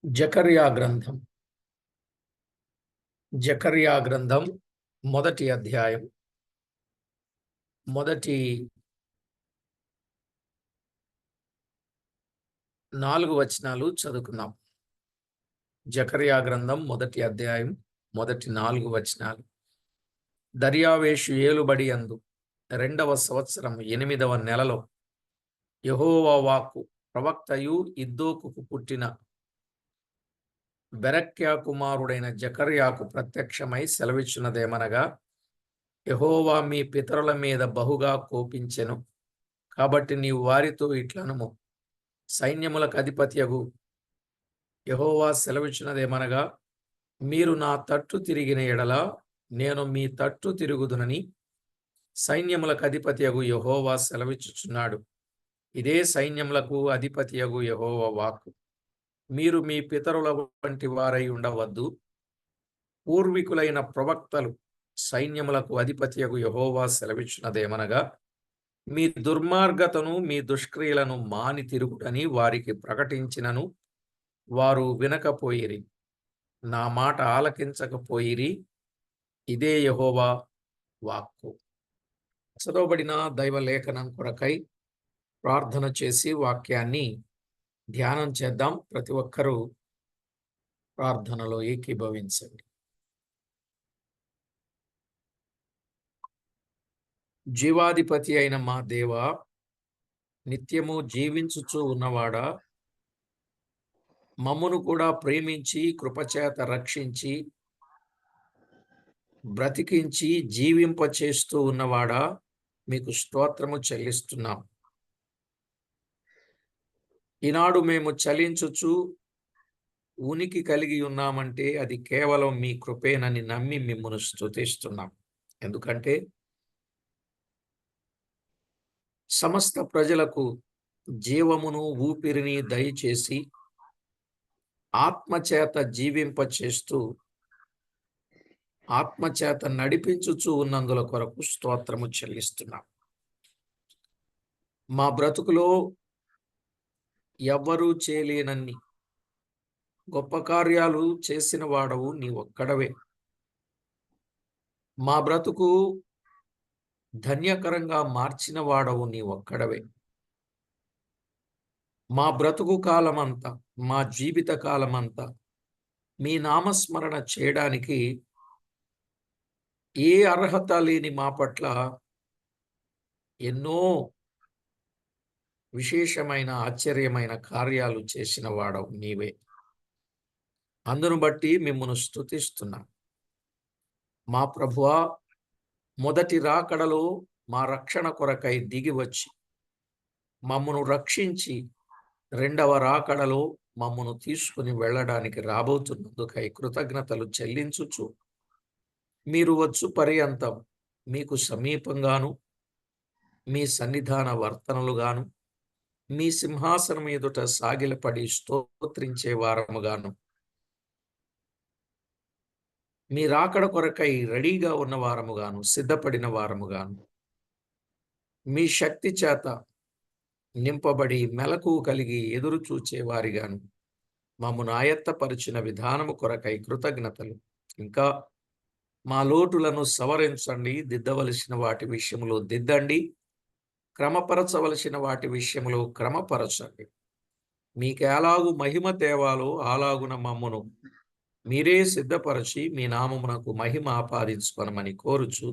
జకర్యా గ్రంథం జకర్యా గ్రంథం మొదటి అధ్యాయం మొదటి 4 వచనాలు చదువుకుందాం. జకర్యా గ్రంథం మొదటి అధ్యాయం మొదటి 4 వచనాలు. దర్యావేషు ఏలుబడి యందు 2వ సంవత్సరం 8వ నెలలో యెహోవా వాక్కు ప్రవక్తయు ఇద్దోకుకు పుట్టిన బెరక్యా కుమారుడైన జకర్యాకు ప్రత్యక్షమై సెలవిచ్చినదేమనగా, యెహోవా మీ పితరుల మీద బహుగా కోపించెను. కాబట్టి నీవు వారితో ఇట్లనుము, సైన్యములకు అధిపత్యగు యెహోవా సెలవిచ్చినదేమనగా, మీరు నా తట్టు తిరిగిన ఎడల నేను మీ తట్టు తిరుగుదునని సైన్యములకు అధిపత్యగు యెహోవా సెలవిచ్చుచున్నాడు. ఇదే సైన్యములకు అధిపత్యగు యెహోవా వాక్కు. మీరు మీ పితరుల వంటి వారై ఉండవద్దు. పూర్వీకులైన ప్రవక్తలు సైన్యములకు అధిపత్యగు యెహోవా సెలవిచ్చినదేమనగా, మీ దుర్మార్గతను మీ దుష్క్రియలను మాని తిరుగుడని వారికి ప్రకటించినను వారు వినకపోయిరి, నా మాట ఆలకించకపోయిరి. ఇదే యెహోవా వాక్కు. చదవబడిన దైవ లేఖనం కొరకై ప్రార్థన చేసి వాక్యాన్ని ధ్యానం చేద్దాం. ప్రతి ఒక్కరూ ప్రార్థనలో ఏకీభవించండి. జీవాధిపతి అయిన మా దేవా, నిత్యము జీవించుచూ ఉన్నవాడా, మమ్మును కూడా ప్రేమించి కృపచేత రక్షించి బ్రతికించి జీవింపచేస్తూ ఉన్నవాడా, మీకు స్తోత్రము చెల్లిస్తున్నాం. ఈనాడు మేము చలించుచు ఉనికి కలిగి ఉన్నామంటే అది కేవలం మీ కృపేనని నమ్మి మిమ్మును స్తుతిస్తున్నాం. ఎందుకంటే సమస్త ప్రజలకు జీవమును ఊపిరిని దయచేసి ఆత్మచేత జీవింపచేస్తూ ఆత్మచేత నడిపించుచూ ఉన్నందుల కొరకు స్తోత్రము చెల్లిస్తున్నాం. మా బ్రతుకులో ఎవ్వరూ చేయలేనన్ని గొప్ప కార్యాలు చేసిన వాడవు నీ ఒక్కడవే. మా బ్రతుకు ధన్యకరంగా మార్చిన వాడవు నీ ఒక్కడవే. మా బ్రతుకు కాలమంతా, మా జీవిత కాలమంతా మీ నామస్మరణ చేయడానికి ఏ అర్హత లేని మా పట్ల ఎన్నో విశేషమైన ఆశ్చర్యమైన కార్యాలు చేసిన వాడవు నీవే. అందును బట్టి మిమ్మును స్తుతిస్తున్నాం. మా ప్రభువా, మొదటి రాకడలో మా రక్షణ కొరకై దిగి వచ్చి మమ్మను రక్షించి 2వ రాకడలో మమ్మను తీసుకుని వెళ్ళడానికి రాబోతున్నందుకై కృతజ్ఞతలు చెల్లించుచు, మీరు వచ్చు పర్యంతం మీకు సమీపంగాను మీ సన్నిధాన వర్తనలుగాను మీ సింహాసనం ఎదుట సాగిలపడి స్తోత్రించే వారముగాను మీ రాకడ కొరకై రెడీగా ఉన్న వారముగాను సిద్ధపడిన వారముగాను మీ శక్తి చేత నింపబడి మెలకువ కలిగి ఎదురు చూచే వారిగాను మమ్మను ఆయత్తపరిచిన విధానము కొరకై కృతజ్ఞతలు. ఇంకా మా లోటులను సవరించండి, దిద్దవలసిన వాటి విషయంలో దిద్దండి, క్రమపరచవలసిన వాటి విషయంలో క్రమపరచండి. మీకు ఎలాగు మహిమ తేవాలో అలాగున మమ్మను మీరే సిద్ధపరచి మీ నామమునకు మహిమ ఆపాదించుకొనమని కోరుచు,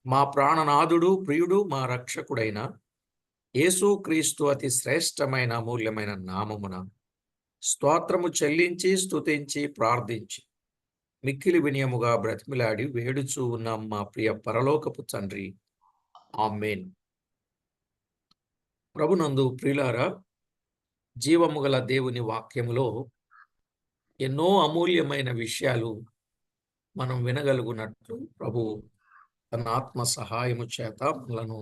మా ప్రాణనాథుడు ప్రియుడు మా రక్షకుడైన యేసుక్రీస్తు అతి శ్రేష్టమైన అమూల్యమైన నామమున స్తోత్రము చెల్లించి స్తుతించి ప్రార్థించి మిక్కిలి వినయముగా బ్రతిమిలాడి వేడుచూ ఉన్నాం మా ప్రియ పరలోకపు తండ్రి, ఆమేన్. ప్రభునందు ప్రియులారా, జీవము గల దేవుని వాక్యములో ఎన్నో అమూల్యమైన విషయాలు మనం వినగలుగునట్లు ప్రభు తన ఆత్మ సహాయము చేత మనలను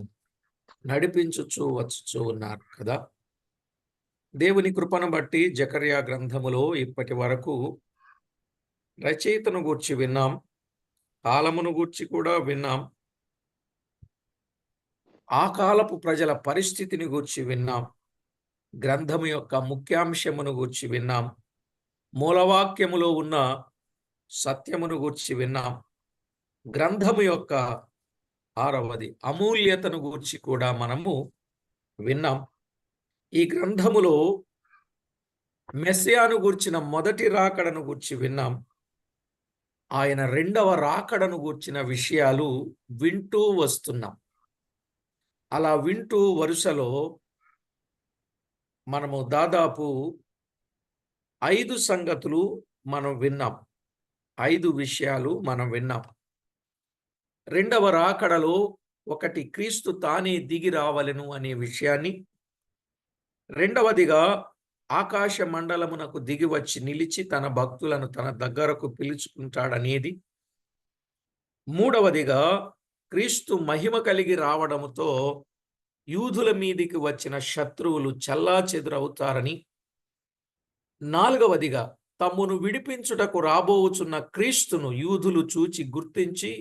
నడిపించుచూ వచ్చుచూ ఉన్నారు కదా. దేవుని కృపను బట్టి జకర్యా గ్రంథములో ఇప్పటి వరకు రచయితను గూర్చి విన్నాం, కాలమును గూర్చి కూడా విన్నాం, ఆ కాలపు ప్రజల పరిస్థితిని గూర్చి విన్నాం, గ్రంథము యొక్క ముఖ్యాంశమును గూర్చి విన్నాం, మూలవాక్యములో ఉన్న సత్యమును గూర్చి విన్నాం. గ్రంథము యొక్క 6వది అమూల్యతను గూర్చి కూడా మనము విన్నాం. ఈ గ్రంథములో మెస్సియాను గూర్చిన మొదటి రాకడను గూర్చి విన్నాం. ఆయన రెండవ రాకడను గూర్చిన విషయాలు వింటూ వస్తున్నాం. అలా వింటూ వరుసలో మనము దాదాపు 5 సంగతులు మనం విన్నాం. 5 విషయాలు మనం విన్నాం. రెండవ రాకడలో ఒకటి క్రీస్తు తానే దిగి రావలెను అనే విషయాన్ని, రెండవదిగా ఆకాశ మండలమునకు దిగి వచ్చి నిలిచి తన భక్తులను తన దగ్గరకు పిలుచుకుంటాడనేది, మూడవదిగా క్రీస్తు మహిమ కలిగి రావడముతో యూదుల మీదికి వచ్చిన శత్రువులు చెల్లాచెదురవుతారని, నాలుగవదిగా తమ్మును విడిపించుటకు రాబోవుచున్న క్రీస్తును యూదులు చూచి గుర్తించి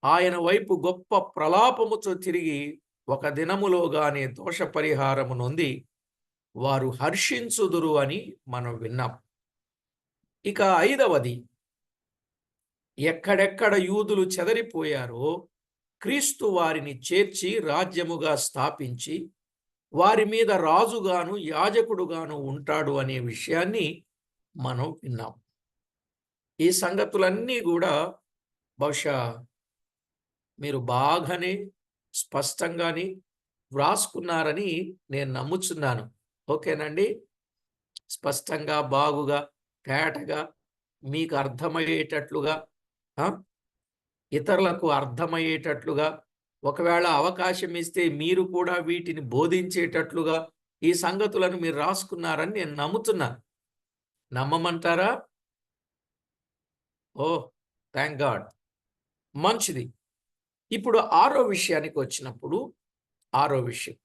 ఆయన వైపు గొప్ప ప్రలాపముతో తిరిగి ఒక దినములోగానే దోష పరిహారము నొంది వారు హర్షించుదురు అని మనం విన్నాం. ఇక 5వది, ఎక్కడెక్కడ యూదులు చెదరిపోయారో క్రీస్తు వారిని చేర్చి రాజ్యముగా స్థాపించి వారి మీద రాజుగాను యాజకుడుగాను ఉంటాడు అనే విషయాన్ని మనం విన్నాం. ఈ సంగతులన్నీ కూడా బహుశా మీరు బాగానే స్పష్టంగానే వ్రాసుకున్నారని నేను నమ్ముచున్నాను. ఓకేనండి? స్పష్టంగా, బాగుగా, తేటగా, మీకు అర్థమయ్యేటట్లుగా, ఇతరులకు అర్థమయ్యేటట్లుగా, ఒకవేళ అవకాశం ఇస్తే మీరు కూడా వీటిని బోధించేటట్లుగా ఈ సంగతులను మీరు రాసుకున్నారని నేను నమ్ముతున్నాను. నమ్మమంటారా? ఓహ్, థ్యాంక్ గాడ్. మంచిది. ఇప్పుడు 6వ విషయానికి వచ్చినప్పుడు, 6వ విషయం,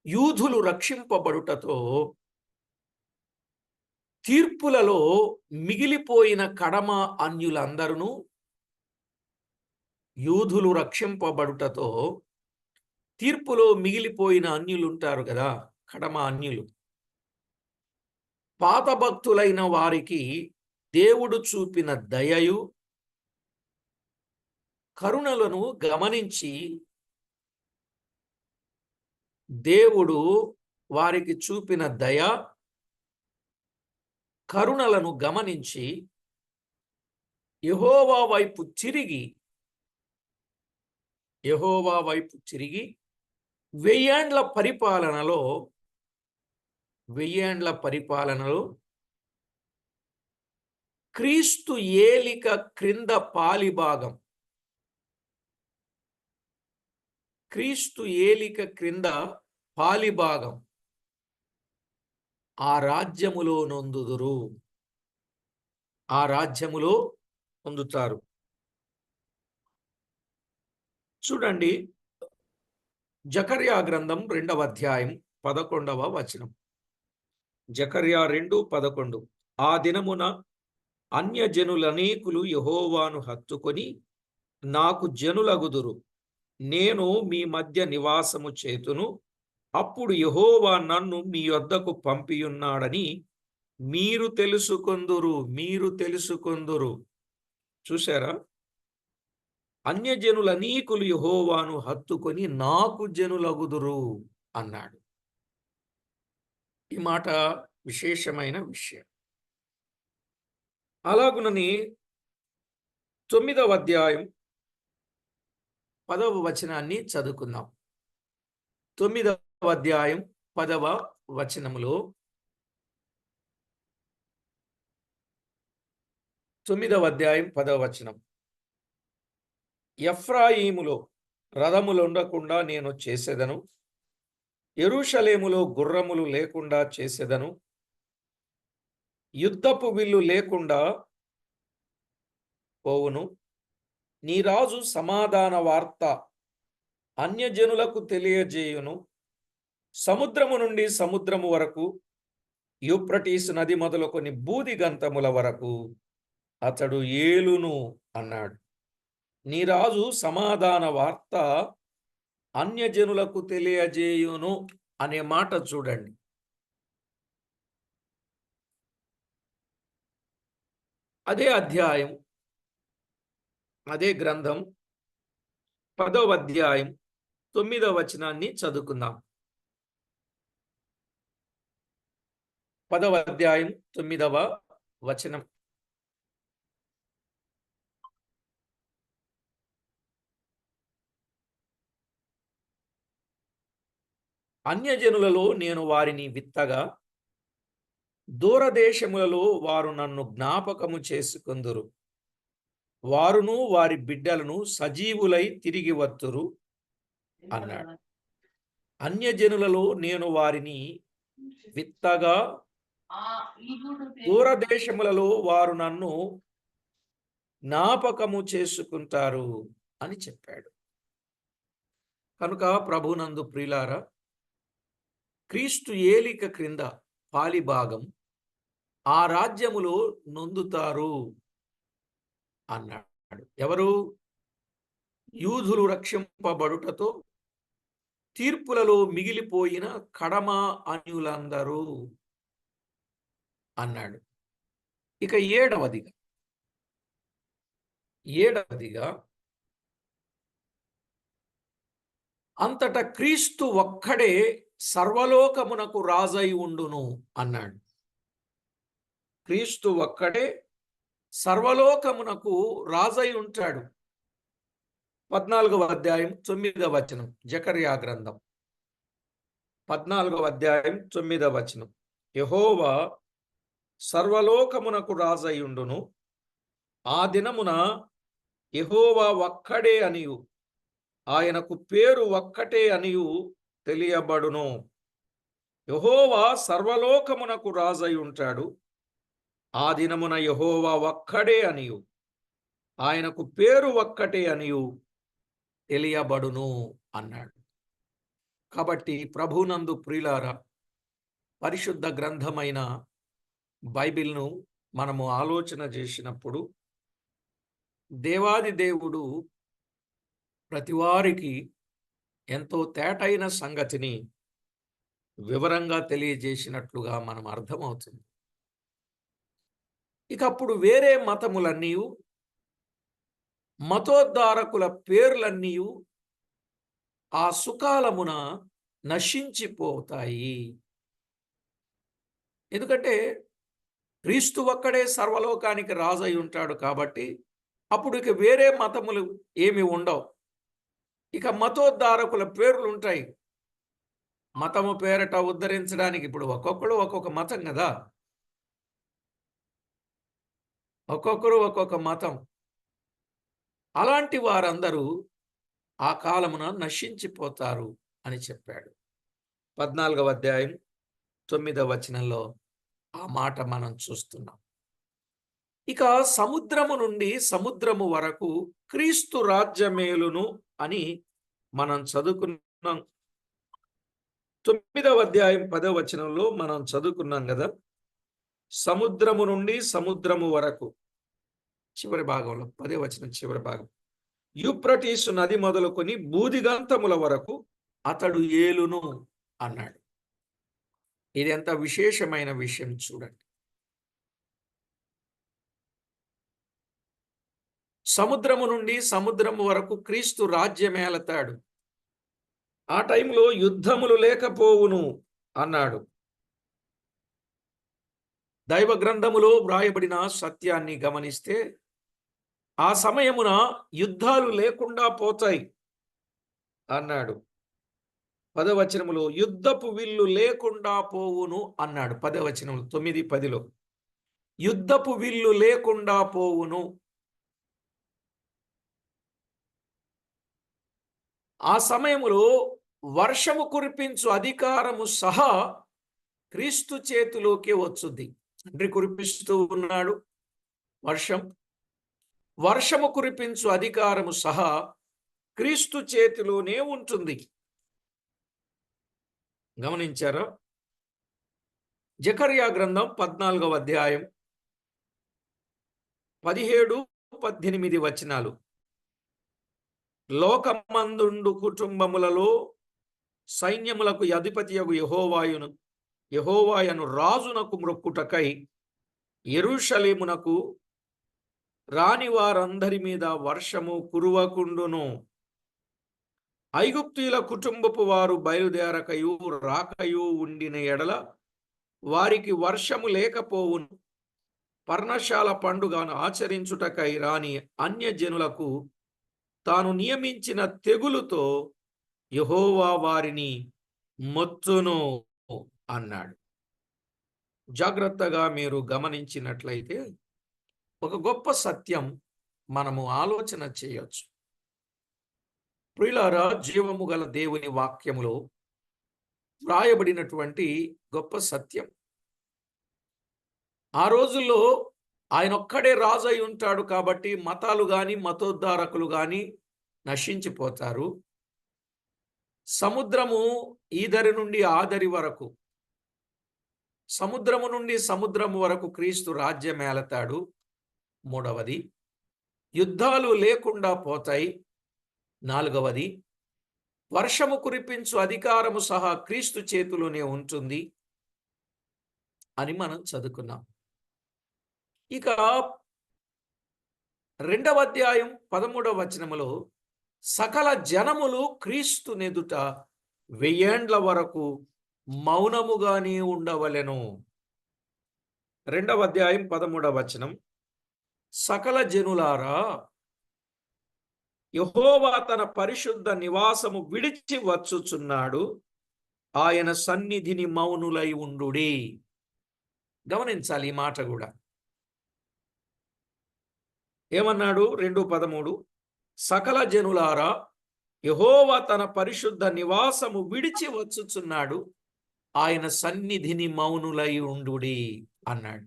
యూదులు రక్షింపబడుటతో తీర్పులలో మిగిలిపోయిన కడమ అన్యులందరూ, యూదులు రక్షింపబడుటతో తీర్పులో మిగిలిపోయిన అన్యులు ఉంటారు కదా, కడమ అన్యులు, పాత భక్తులైన వారికి దేవుడు చూపిన దయయు కరుణలను గమనించి, దేవుడు వారికి చూపిన దయ కరుణలను గమనించి యెహోవా వైపు తిరిగి 1000 ఏండ్ల పరిపాలనలో క్రీస్తు ఏలిక క్రింద పాలిభాగం, క్రీస్తు ఏలిక క్రింద పాలిభాగం ఆ రాజ్యములో నొందుదురు, ఆ రాజ్యములో పొందుతారు. చూడండి, జకర్యా గ్రంథం 2వ అధ్యాయం 11వ వచనం. జకర్యా 2:11. ఆ దినమున అన్యజనులనేకులు యెహోవాను హత్తుకొని నాకు జనులగుదురు, నేను మీ మధ్య నివాసము చేతును, అప్పుడు యెహోవా నన్ను మీ యొద్దకు పంపియున్నాడని మీరు తెలుసుకొందురు. చూశారా? అన్యజనులనీకులు యెహోవాను హత్తుకొని నాకు జనులగుదురు అన్నాడు. ఈ మాట విశేషమైన విషయం. అలాగునని 9వ అధ్యాయం 10వ వచనాన్ని చదువుకుందాం. 9వ అధ్యాయం 10వ వచనములో, 9వ అధ్యాయం 10వ వచనం, ఎఫ్రాయిములో రథములుండకుండా నేను చేసేదను, యెరూషలేములో గుర్రములు లేకుండా చేసేదను, యుద్ధపు విల్లు లేకుండా పోవును, నీ రాజు సమాధాన వార్త అన్యజనులకు తెలియజేయును, సముద్రము నుండి సముద్రము వరకు, యూఫ్రటీసు నది మొదలుకొని బూది గంతముల వరకు అతడు ఏలును అన్నాడు. నీ రాజు సమాధాన వార్త అన్యజనులకు తెలియజేయును అనే మాట చూడండి. అదే అధ్యాయం, అదే గ్రంథం 10వ అధ్యాయం 9వ వచనాన్ని చదువుకుందాం. 10వ అధ్యాయం 9వ వచనం. అన్యజనులలో నేను వారిని విత్తగా, దూరదేశములలో వారు నన్ను జ్ఞాపకము చేసుకొందురు. వారును వారి బిడ్డలను సజీవులై తిరిగి వత్తురు అన్నాడు. అన్యజనులలో నేను వారిని విత్తగా, దూరదేశములలో వారు నన్ను జ్ఞాపకము చేసుకుంటారు అని చెప్పాడు. కనుక ప్రభునందు ప్రియులారా, క్రీస్తు ఏలిక క్రింద పాలిభాగం ఆ రాజ్యములో నొందుతారు అన్నాడు. ఎవరు? యూదులు రక్షింపబడుటతో తీర్పులలో మిగిలిపోయిన కడమ అన్యులందరూ అన్నాడు. ఇక ఏడవదిగా అంతటా క్రీస్తు ఒక్కడే సర్వలోకమునకు రాజై ఉండును అన్నాడు. క్రీస్తు ఒక్కడే సర్వలోకమునకు రాజై ఉంటాడు. 14వ అధ్యాయం 9వ వచనం, జకర్యా గ్రంథం 14వ అధ్యాయం 9వ వచనం. యెహోవా సర్వలోకమునకు రాజై ఉండును. ఆ దినమున యెహోవా ఒక్కడే అనియు ఆయనకు పేరు ఒక్కటే అనియు తెలియబడును. యెహోవా సర్వలోకమునకు రాజై ఉంటాడు. ఆ దినమున యెహోవా ఒక్కడే అనియు ఆయనకు పేరు ఒక్కటే అనియు తెలియబడును అన్నాడు. కాబట్టి ప్రభునందు ప్రియులారా, పరిశుద్ధ గ్రంథమైన బైబిల్ను మనము ఆలోచన చేసినప్పుడు దేవాది దేవుడు ప్రతివారికి ఎంతో తేటైన సంగతిని వివరంగా తెలియజేసినట్లుగా మనం అర్థమవుతుంది. ఇక అప్పుడు వేరే మతములన్నీ, మతోద్ధారకుల పేర్లన్నీ ఆ సుకాలమున నశించిపోతాయి. ఎందుకంటే క్రీస్తు ఒక్కడే సర్వలోకానికి రాజై ఉంటాడు కాబట్టి అప్పుడు ఇక వేరే మతములు ఏమి ఉండవు. ఇక మతోద్ధారకుల పేర్లు ఉంటాయి. మతము పేరట ఉద్ధరించడానికి ఇప్పుడు ఒక్కొక్కడు ఒక్కొక్క మతం కదా, ఒక్కొక్కరు ఒక్కొక్క మతం. అలాంటి వారందరూ ఆ కాలమున నశించిపోతారు అని చెప్పాడు. 14వ అధ్యాయం 9వ వచనంలో ఆ మాట మనం చూస్తున్నాం. ఇక సముద్రము నుండి సముద్రము వరకు క్రీస్తు రాజ్యమేలును అని మనం చదువుకున్నాం. 9వ అధ్యాయం 10వ వచనంలో మనం చదువుకున్నాం కదా, సముద్రము నుండి సముద్రము వరకు, చివరి భాగంలో 10వ వచనం చివరి భాగం, యూఫ్రటీసు నది మొదలుకొని బూదిగంతముల వరకు అతడు ఏలును అన్నాడు. ఇది ఎంత విశేషమైన విషయం చూడండి. సముద్రము నుండి సముద్రము వరకు క్రీస్తు రాజ్యమేలతాడు. ఆ టైంలో యుద్ధములు లేకపోవును అన్నాడు. దైవ గ్రంథములో వ్రాయబడిన సత్యాన్ని గమనిస్తే ఆ సమయమున యుద్ధాలు లేకుండా పోతాయి అన్నాడు. 10వ వచనములో యుద్ధపు విల్లు లేకుండా పోవును అన్నాడు. 10వ వచనములు 9, 10లో యుద్ధపు విల్లు లేకుండా పోవును. ఆ సమయములో వర్షము కురిపించు అధికారము సహా క్రీస్తు చేతిలోకి వచ్చుద్ది. తండ్రి కురిపిస్తూ ఉన్నాడు వర్షము కురిపించు అధికారము సహా క్రీస్తు చేతిలోనే ఉంటుంది. గమనించారా? జకర్యా గ్రంథం 14వ అధ్యాయం 17, 18 వచనాలు. లోకమందుండు కుటుంబములలో సైన్యములకు అధిపతియగు యెహోవాయను రాజునకు మ్రొక్కుటకై యెరూషలేమునకు రాని వారందరి మీద వర్షము కురువకుండును. ఐగుప్తీయుల కుటుంబపు వారు బయలుదేరకయు రాకయు ఉండిన ఎడల వారికి వర్షము లేకపోవును. పర్ణశాల పండుగను ఆచరించుటకై రాని అన్యజనులకు తాను నియమించిన తెగులుతో యెహోవా వారిని మొత్తును అన్నాడు. జాగ్రత్తగా మీరు గమనించినట్లయితే ఒక గొప్ప సత్యం మనము ఆలోచన చేయొచ్చు. ప్రియులారా, జీవము గల దేవుని వాక్యములో వ్రాయబడినటువంటి గొప్ప సత్యం. ఆ రోజుల్లో ఆయన ఒక్కడే రాజు అయి ఉంటాడు కాబట్టి మతాలు గాని మతోద్ధారకులు గాని నశించిపోతారు. సముద్రము ఈదరి నుండి ఆదరి వరకు, సముద్రము నుండి సముద్రము వరకు క్రీస్తు రాజ్యం ఏలతాడు. మూడవది, యుద్ధాలు లేకుండా పోతాయి. నాలుగవది, వర్షము కురిపించు అధికారము సహా క్రీస్తు చేతిలోనే ఉంటుంది అని మనం చదువుకున్నాం. ఇక 2వ అధ్యాయం 13వ వచనములో సకల జనములు క్రీస్తు నెదుట 1000 ఏండ్ల వరకు మౌనముగానే ఉండవలెను. 2వ అధ్యాయం 13వ వచనం, సకల జనులారా, యెహోవా తన పరిశుద్ధ నివాసము విడిచి వచ్చుచున్నాడు, ఆయన సన్నిధిని మౌనులై ఉండుడి. గమనించాలి ఈ మాట కూడా. ఏమన్నాడు? 2:13, సకల జనులారా, యెహోవా తన పరిశుద్ధ నివాసము విడిచి వచ్చుచున్నాడు, ఆయన సన్నిధిని మౌనులై ఉండుడి అన్నాడు.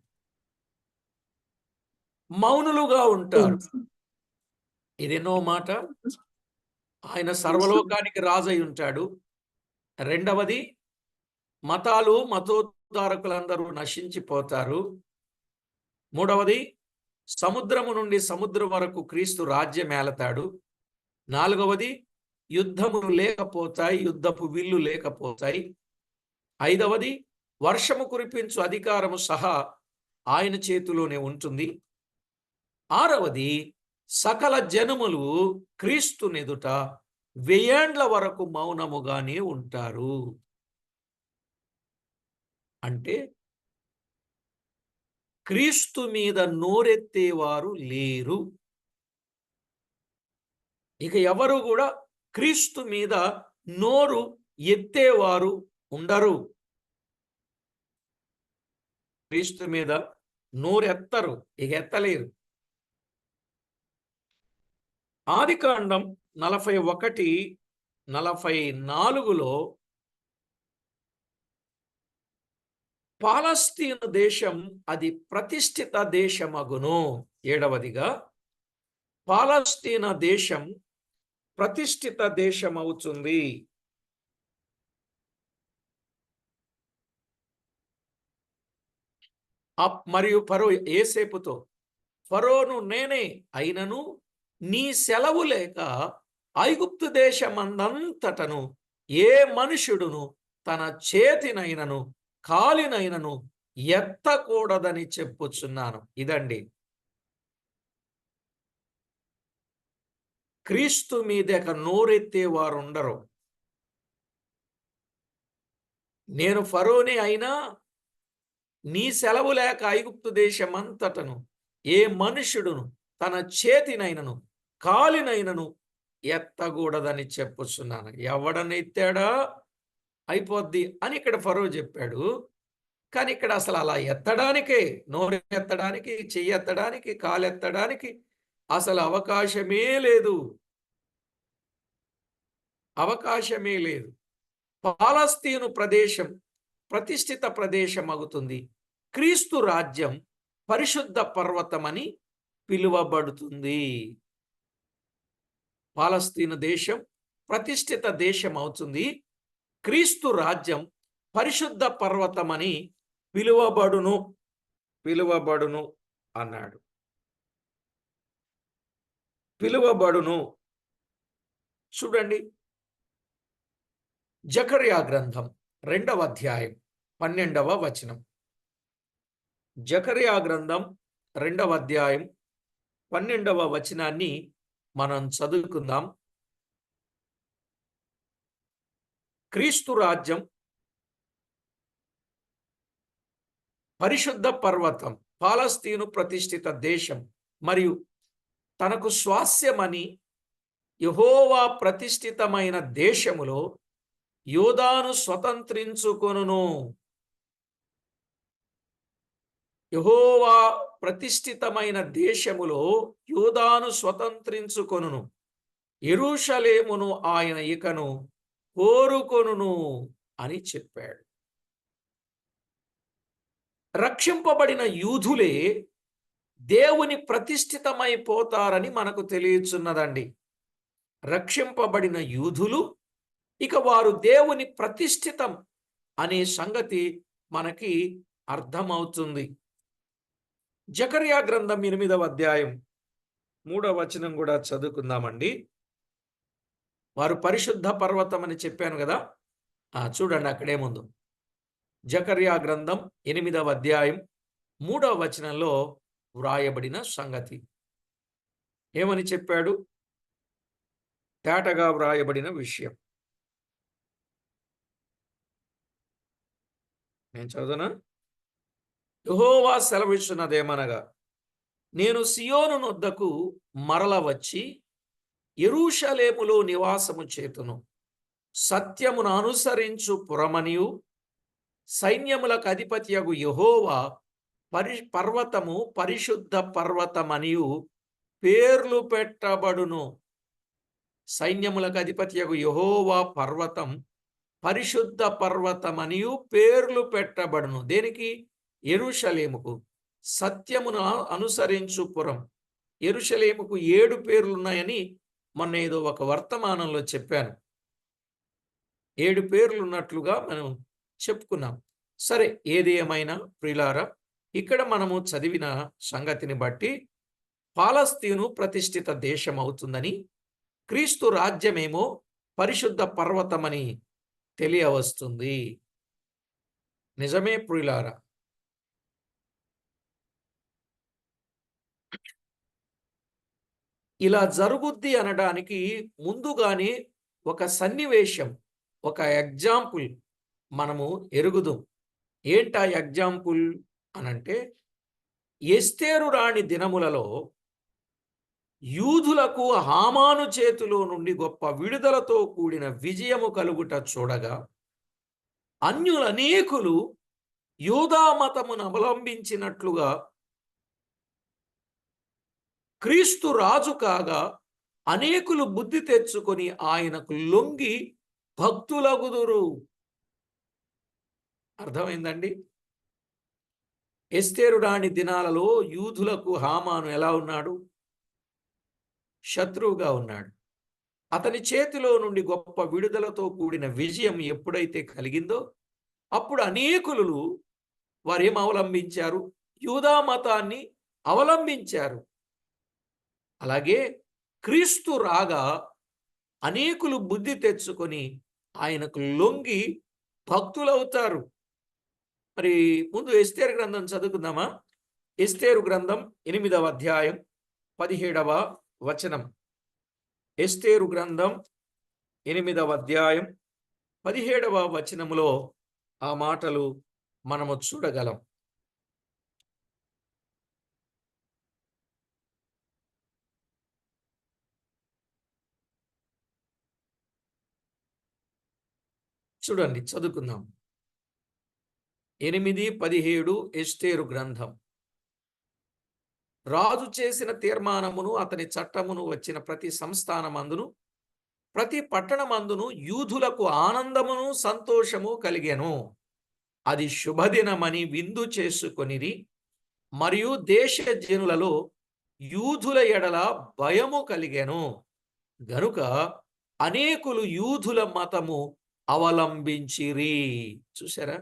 మౌనులుగా ఉంటారు. ఇదేనో మాట. ఆయన సర్వలోకానికి రాజై ఉంటాడు. రెండవది, మతాలు మతోద్ధారకులందరూ నశించిపోతారు. మూడవది, సముద్రము నుండి సముద్రం వరకు క్రీస్తు రాజ్యం ఏలతాడు. నాలుగవది, యుద్ధములు లేకపోతాయి, యుద్ధపు విల్లు లేకపోతాయి. ఐదవది, వర్షము కురిపించు అధికారము సహా ఆయన చేతిలోనే ఉంటుంది. ఆరవది, సకల జనములు క్రీస్తునెదుట 1000 ఏండ్ల వరకు మౌనముగానే ఉంటారు. అంటే క్రీస్తు మీద నోరెత్తేవారు లేరు. ఇక ఎవరు కూడా క్రీస్తు మీద నోరు ఎత్తేవారు ఉండరు. క్రీస్తు మీద నోరెత్తరు, ఇక ఎత్తలేరు. ఆదికాండం 41:44లో పాలస్తీను దేశం అది ప్రతిష్ఠిత దేశమగును. ఏడవదిగా, పాలస్తీనా దేశం ప్రతిష్ఠిత దేశమవుతుంది. మరియు ఫరో యోసేపుతో, ఫరోను నేనే అయినను నీ సెలవు లేక ఐగుప్తు దేశమందంతటను ఏ మనుషుడును తన చేతినైనను కాలినైనను ఎత్తకూడదని చెప్పుచున్నాను. ఇదండి క్రీస్తు మీద నోరెత్తే వారు ఉండరు. నేను ఫరోనే అయినా నీ సెలవు లేక ఐగుప్తు దేశమంతటను ఏ మనుషుడును తన చేతినైనను కాలినైనను ఎత్తకూడదని చెప్పుచున్నాను. ఎవడని ఎత్తాడా అయిపోద్ది అని ఇక్కడ ఫరో చెప్పాడు. కానీ ఇక్కడ అసలు అలా ఎత్తడానికే, నోరు ఎత్తడానికి, చెయ్యి ఎత్తడానికి, కాలెత్తడానికి అసలు అవకాశమే లేదు. అవకాశమే లేదు. పాలస్తీను ప్రదేశం ప్రతిష్ఠిత ప్రదేశం అవుతుంది. క్రీస్తు రాజ్యం పరిశుద్ధ పర్వతమని పిలువబడుతుంది. పాలస్తీను దేశం ప్రతిష్ఠిత దేశం అవుతుంది. క్రీస్తు రాజ్యం పరిశుద్ధ పర్వతమని పిలువబడును అన్నాడు. పిలువబడును. చూడండి, జకర్యా గ్రంథం 2వ అధ్యాయం 12వ వచనం. జకర్యా గ్రంథం 2వ అధ్యాయం 12వ వచనాన్ని మనం చదువుకుందాం. క్రీస్తు రాజ్యం, పరిశుద్ధ పర్వతం, పాలస్తీను ప్రతిష్ఠిత దేశం మరియు తనకు స్వాస్యమని యెహోవా ప్రతిష్ఠితమైన దేశములో యోదాను స్వతంత్రించుకొనును. యెహోవా ప్రతిష్ఠితమైన దేశములో యోదాను స్వతంత్రించుకొనును. యెరూషలేమును ఆయన ఇకను కోరుకొనును అని చెప్పాడు. రక్షింపబడిన యూదులే దేవుని ప్రతిష్ఠితమైపోతారని మనకు తెలియచున్నదండి. రక్షింపబడిన యూదులు ఇక వారు దేవుని ప్రతిష్ఠితం అనే సంగతి మనకి అర్థమవుతుంది. జకర్యా గ్రంథం 8వ అధ్యాయం 3వ వచనం కూడా చదువుకుందామండి. వారు పరిశుద్ధ పర్వతం అని చెప్పాను కదా, చూడండి అక్కడేముందు. జకర్యా గ్రంథం 8వ అధ్యాయం 3వ వచనంలో వ్రాయబడిన సంగతి ఏమని చెప్పాడు? తేటగా వ్రాయబడిన విషయం నేను చదువునా? యెహోవా సెలవిస్తున్నదేమనగా, నేను సియోను నొద్దకు మరల వచ్చి యెరూషలేములో నివాసము చేతును. సత్యమును అనుసరించు పురమనియు సైన్యములకు అధిపతియగు యెహోవా పర్వతము పరిశుద్ధ పర్వతమనియు పేర్లు పెట్టబడును. సైన్యములకు అధిపతియగు యెహోవా పర్వతం పరిశుద్ధ పర్వతమనియు పేర్లు పెట్టబడును. దేనికి? యెరూషలేముకు. సత్యమును అనుసరించు పురం. యెరూషలేముకు 7 పేర్లున్నాయని మొన్న ఏదో ఒక వర్తమానంలో చెప్పాను. 7 పేర్లున్నట్లుగా మనం చెప్పుకున్నాం. సరే, ఏది ఏమైనా ప్రియులారా, ఇక్కడ మనము చదివిన సంగతిని బట్టి పాలస్తీను ప్రతిష్ఠిత దేశం అవుతుందని, క్రీస్తు రాజ్యమేమో పరిశుద్ధ పర్వతమని తెలియవస్తుంది. నిజమే ప్రియులారా. ఇలా జరుగుద్ది అనడానికి ముందుగానే ఒక సన్నివేశం, ఒక ఎగ్జాంపుల్ మనము ఎరుగుదాం. ఏంటా ఎగ్జాంపుల్ అనంటే, ఎస్తేరు రాణి దినములలో యూదులకు హామాను చేతిలో నుండి గొప్ప విడుదలతో కూడిన విజయము కలుగుట చూడగా అన్యులనేకులు యూదా మతమును అవలంబించినట్లుగా క్రీస్తు రాజు కాగా అనేకులు బుద్ధి తెచ్చుకొని ఆయనకు లొంగి భక్తులగుదురు. అర్థమైందండి? ఎస్తేరు రాణి దినాలలో యూదులకు హామాను ఎలా ఉన్నాడు? శత్రువుగా ఉన్నాడు. అతని చేతిలో నుండి గొప్ప విడుదలతో కూడిన విజయం ఎప్పుడైతే కలిగిందో అప్పుడు అనేకులు వారేం అవలంబించారు? యూదా మతాన్ని అవలంబించారు. అలాగే క్రీస్తు రాగా అనేకులు బుద్ధి తెచ్చుకొని ఆయనకు లొంగి భక్తులవుతారు. మరి ముందు ఎస్తేరు గ్రంథం చదువుకుందామా? ఎస్తేరు గ్రంథం 8వ అధ్యాయం 17వ వచనం. ఎస్తేరు గ్రంథం 8వ అధ్యాయం 17వ వచనములో ఆ మాటలు మనము చూడగలం. చూడండి, చదువుకుందాం. 8:17 ఎస్తేరు గ్రంథం. రాజు చేసిన తీర్మానమును అతని చట్టమును వచ్చిన ప్రతి సంస్థానమందును ప్రతి పట్టణమందును యూదులకు ఆనందమును సంతోషము కలిగెను. అది శుభదినమని విందు చేసుకొనిరి. మరియు దేశ జనులలో యూదుల ఎడల భయము కలిగెను. గనుక అనేకులు యూదుల మతము అవలంబించిరి. చూసారా?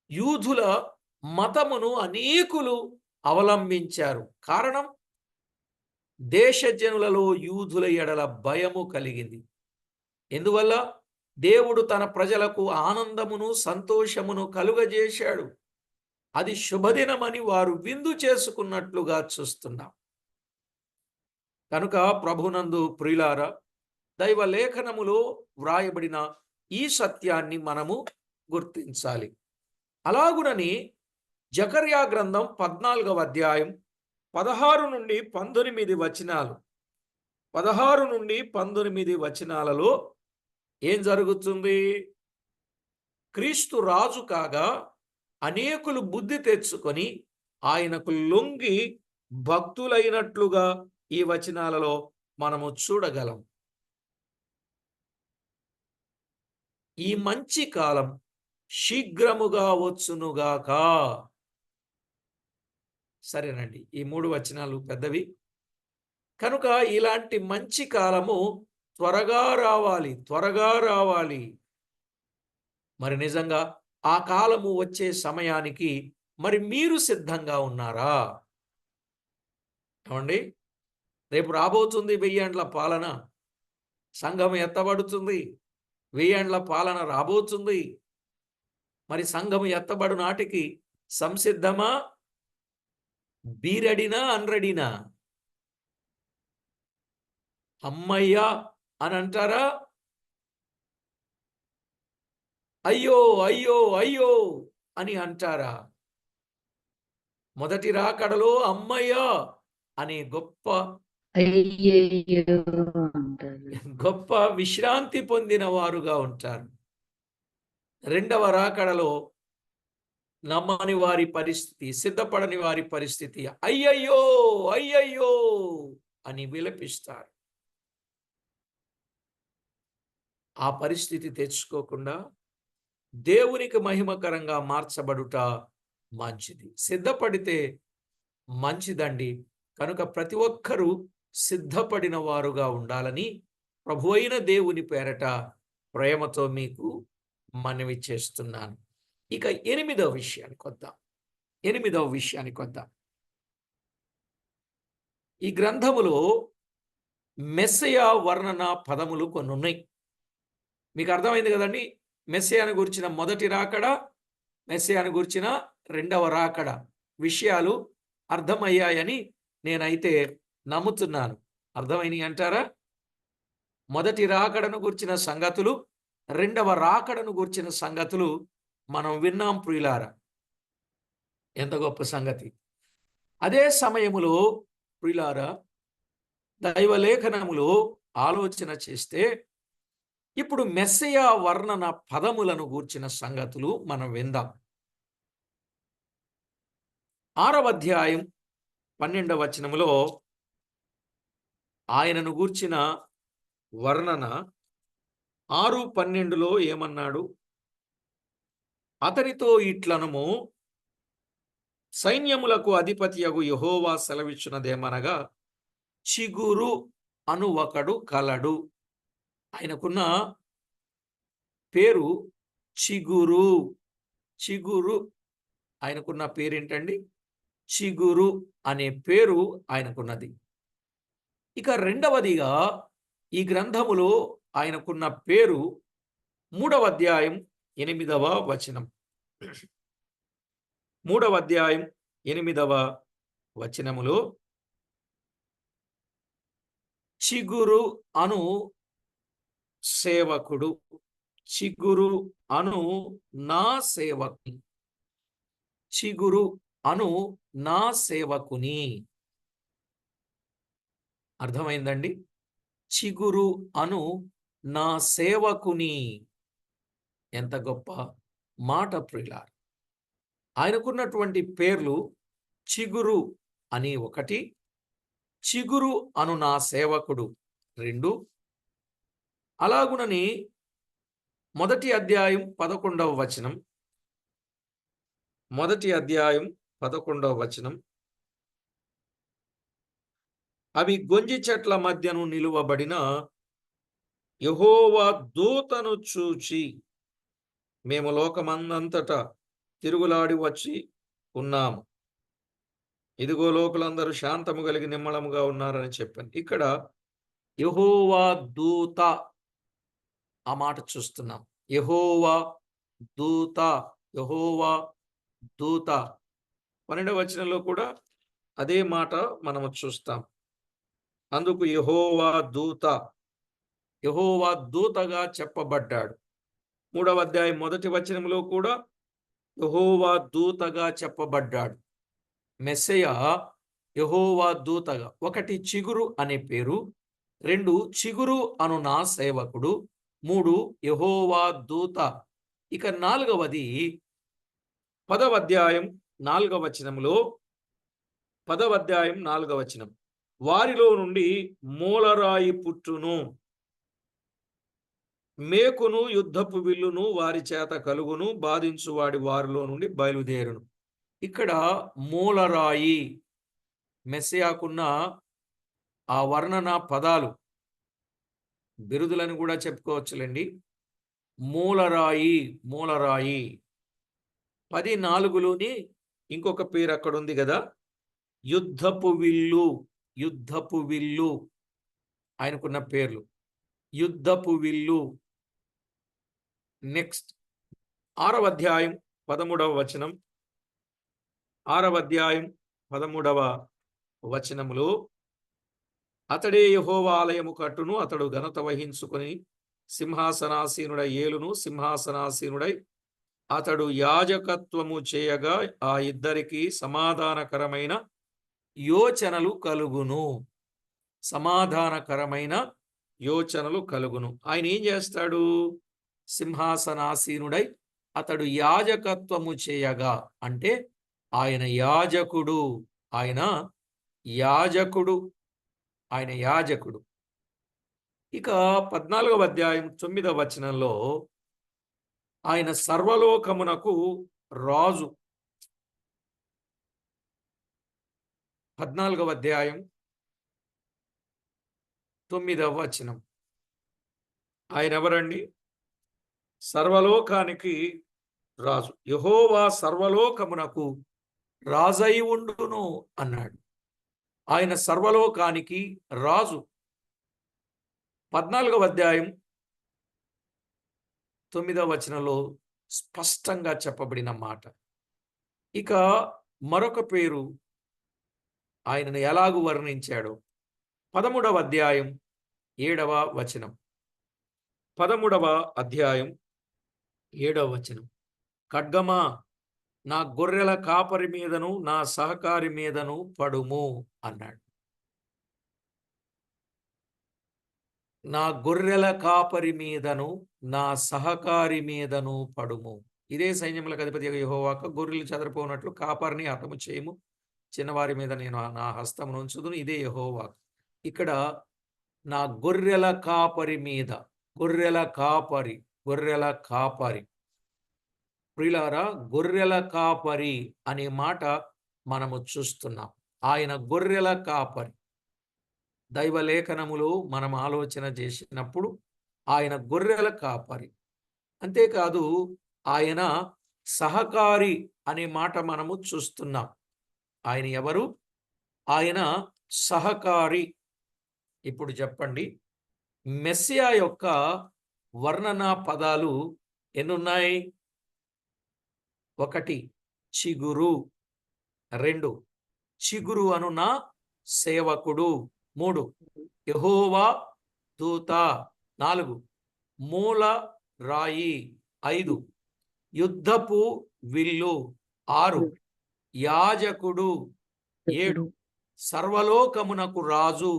యూదుల మతమును అనేకులు అవలంబించారు. కారణం, దేశ జనులలో యూదుల ఎడల భయము కలిగింది. ఎందువల్ల? దేవుడు తన ప్రజలకు ఆనందమును సంతోషమును కలుగజేశాడు. అది శుభదినమని వారు విందు చేసుకున్నట్లుగా చూస్తున్నాం. కనుక ప్రభునందు ప్రియులారా, దైవ లేఖనములో వ్రాయబడిన ఈ సత్యాన్ని మనము గుర్తించాలి. అలాగునని జకర్యా గ్రంథం 14వ అధ్యాయం 16 నుండి 19 వచనాలు, 16 నుండి 19 వచనాలలో ఏం జరుగుతుంది? క్రీస్తు రాజు కాగా అనేకులు బుద్ధి తెచ్చుకొని ఆయనకు లొంగి భక్తులైనట్లుగా ఈ వచనాలలో మనము చూడగలం. ఈ మంచి కాలం శీఘ్రముగా వచ్చునుగాక. సరేనండి, ఈ 3 వచనాలు పెద్దవి కనుక ఇలాంటి మంచి కాలము త్వరగా రావాలి, త్వరగా రావాలి. మరి నిజంగా ఆ కాలము వచ్చే సమయానికి మరి మీరు సిద్ధంగా ఉన్నారా? ఏమండి, రేపు రాబోతుంది 1000 ఏండ్ల పాలన, సంఘం ఎత్తబడుతుంది, 1000 ఏండ్ల పాలన రాబోతుంది. మరి సంఘం ఎత్తబడు నాటికి సంసిద్ధమా? బీరెడినా అన్రెడినా? అమ్మయ్యా అని అంటారా? అయ్యో అయ్యో అయ్యో అని అంటారా? మొదటి రాకడలో అమ్మయ్యా అనే గొప్ప విశ్రాంతి పొందిన వారుగా ఉంటారు. రెండవ రాకడలో నమ్మని వారి పరిస్థితి, సిద్ధపడని వారి పరిస్థితి అయ్యయ్యో అయ్యయ్యో అని విలపిస్తారు. ఆ పరిస్థితి తెచ్చుకోకుండా దేవునికి మహిమకరంగా మార్చబడుట మంచిది. సిద్ధపడితే మంచిదండి. కనుక ప్రతి ఒక్కరూ సిద్ధపడిన వారుగా ఉండాలని ప్రభువైన దేవుని పేరట ప్రేమతో మీకు మనవి చేస్తున్నాను. ఇక 8వ విషయానికి వద్దాం. 8వ విషయానికి వద్దాం. ఈ గ్రంథములో మెస్సయా వర్ణన పదములు కొన్ని ఉన్నాయి. మీకు అర్థమైంది కదండి? మెస్సయాను గురించిన మొదటి రాకడ, మెస్సయాను గురించిన రెండవ రాకడ విషయాలు అర్థమయ్యాయని నేనైతే నమ్ముతున్నాను. అర్థమైనవి అంటారా? మొదటి రాకడను గురించిన సంగతులు, రెండవ రాకడను గురించిన సంగతులు మనం విన్నాం ప్రియులారా. ఎంత గొప్ప సంగతి! అదే సమయములో ప్రియులారా, దైవ లేఖనములో ఆలోచన చేస్తే ఇప్పుడు మెస్సయా వర్ణన పదములను గూర్చిన సంగతులు మనం విందాం. 6వ అధ్యాయం 12వ వచనములో ఆయనను గూర్చిన వర్ణన 6:12లో ఏమన్నాడు? అతనితో ఇట్లనము, సైన్యములకు అధిపతియగు యెహోవా సెలవిచ్చున్నదేమనగా, చిగురు అను ఒకడు కలడు. ఆయనకున్న పేరు చిగురు. చిగురు ఆయనకున్న పేరేంటండి? చిగురు అనే పేరు ఆయనకున్నది. ఇక రెండవదిగా ఈ గ్రంథములో ఆయనకున్న పేరు 3వ అధ్యాయం 8వ వచనం. 3వ అధ్యాయం 8వ వచనములో చిగురు అను సేవకుడు, చిగురు అను నా సేవకుని, చిగురు అను నా సేవకుని. అర్థమైందండి? చిగురు అను నా సేవకుని. ఎంత గొప్ప మాట ప్రియులారా! ఆయనకున్నటువంటి పేర్లు చిగురు అని ఒకటి, చిగురు అను నా సేవకుడు 2. అలాగునని మొదటి అధ్యాయం 11వ వచనం, మొదటి అధ్యాయం 11వ వచనం, అవి గొంజి చెట్ల మధ్యను నిలువబడిన యెహోవా దూతను చూచి మేము లోకమందంతటా తిరుగులాడి వచ్చి ఉన్నాము. ఇదిగో లోకులందరూ శాంతము కలిగి నిమ్మళముగా ఉన్నారని చెప్పాను. ఇక్కడ యెహోవా దూత ఆ మాట చూస్తున్నాం. యెహోవా దూత, యెహోవా దూత. 12వ వచనంలో కూడా అదే మాట మనము చూస్తాం. అందుకు యెహోవా దూతగా చెప్పబడ్డాడు. 3వ అధ్యాయం 1వ వచనంలో కూడా యెహోవా దూతగా చెప్పబడ్డాడు. మెస్సయ యెహోవా దూతగా. 1 చిగురు అనే పేరు, 2 చిగురు అను నా సేవకుడు, 3 యెహోవా దూత. ఇక 4వది 10వ అధ్యాయం 4వ వచనంలో, 10వ అధ్యాయం 4వ వచనం, వారిలో నుండి మూలరాయి పుట్టును, మేకును యుద్ధపు విల్లును వారి చేత కలుగును, బాధించువాడి వారిలో నుండి బయలుదేరును. ఇక్కడ మూలరాయి మెస్సియాకున్న ఆ వర్ణన పదాలు, బిరుదులను కూడా చెప్పుకోవచ్చులేండి. మూలరాయి 14లోని ఇంకొక పేరు అక్కడ ఉంది కదా, యుద్ధపు విల్లు ఆయనకున్న పేర్లు. యుద్ధపు విల్లు. నెక్స్ట్ 6వ అధ్యాయం 13వ వచనం, 6వ అధ్యాయం 13వ వచనములో, అతడే యెహోవా ఆలయము కట్టును, అతడు ఘనత వహించుకొని సింహాసనాసీనుడై ఏలును, సింహాసనాసీనుడై అతడు యాజకత్వము చేయగా ఆ ఇద్దరికి సమాధానకరమైన యోచనలు కలుగును. సమాధానకరమైన యోచనలు కలుగును. ఆయన ఏం చేస్తాడు? సింహాసనాసీనుడై అతడు యాజకత్వము చేయగా, అంటే ఆయన యాజకుడు. ఇక 14వ అధ్యాయం 9వ వచనంలో ఆయన సర్వలోకమునకు రాజు. 14వ అధ్యాయం 9వ వచనం. ఆయన ఎవరండి? సర్వలోకానికి రాజు. యెహోవా సర్వలోకమునకు రాజై ఉండును అన్నాడు. ఆయన సర్వలోకానికి రాజు. 14వ అధ్యాయం 9వ వచనంలో స్పష్టంగా చెప్పబడిన మాట. ఇక మరొక పేరు ఆయనను ఎలాగు వర్ణించాడో 13వ అధ్యాయం 7వ వచనం. 13వ అధ్యాయం 7వ వచనం. ఖడ్గమా నా గొర్రెల కాపరి మీదను నా సహకారి మీదను పడుము అన్నాడు. నా గొర్రెల కాపరి మీదను నా సహకారి మీదను పడుము. ఇదే సైన్యములకు అధిపతి యెహోవాకు, గొర్రెలు చెదరిపోనట్లు కాపరిని హతము చేయము, చిన్నవారి మీద నేను నా హస్తమును ఉంచుదును, ఇదే యెహోవాకు. ఇక్కడ నా గొర్రెల కాపరి మీద, గొర్రెల కాపరి. ప్రియులారా, గొర్రెల కాపరి అనే మాట మనము చూస్తున్నాం. ఆయన గొర్రెల కాపరి. దైవలేఖనములో మనం ఆలోచన చేసినప్పుడు ఆయన గొర్రెల కాపరి. అంతేకాదు ఆయన సహకారి అనే మాట మనము చూస్తున్నాం. ఆయన ఎవరు? ఆయన సహకారి. ఇప్పుడు చెప్పండి, మెస్సియా యొక్క వర్ణనా పదాలు ఎన్నున్నాయి? 1 చిగురు, 2 చిగురు అను నా సేవకుడు, 3 యెహోవా దూత, 4 మూల రాయి, 5 యుద్ధపు విల్లు, 6 యాజకుడు, 7 సర్వలోకమునకు రాజు,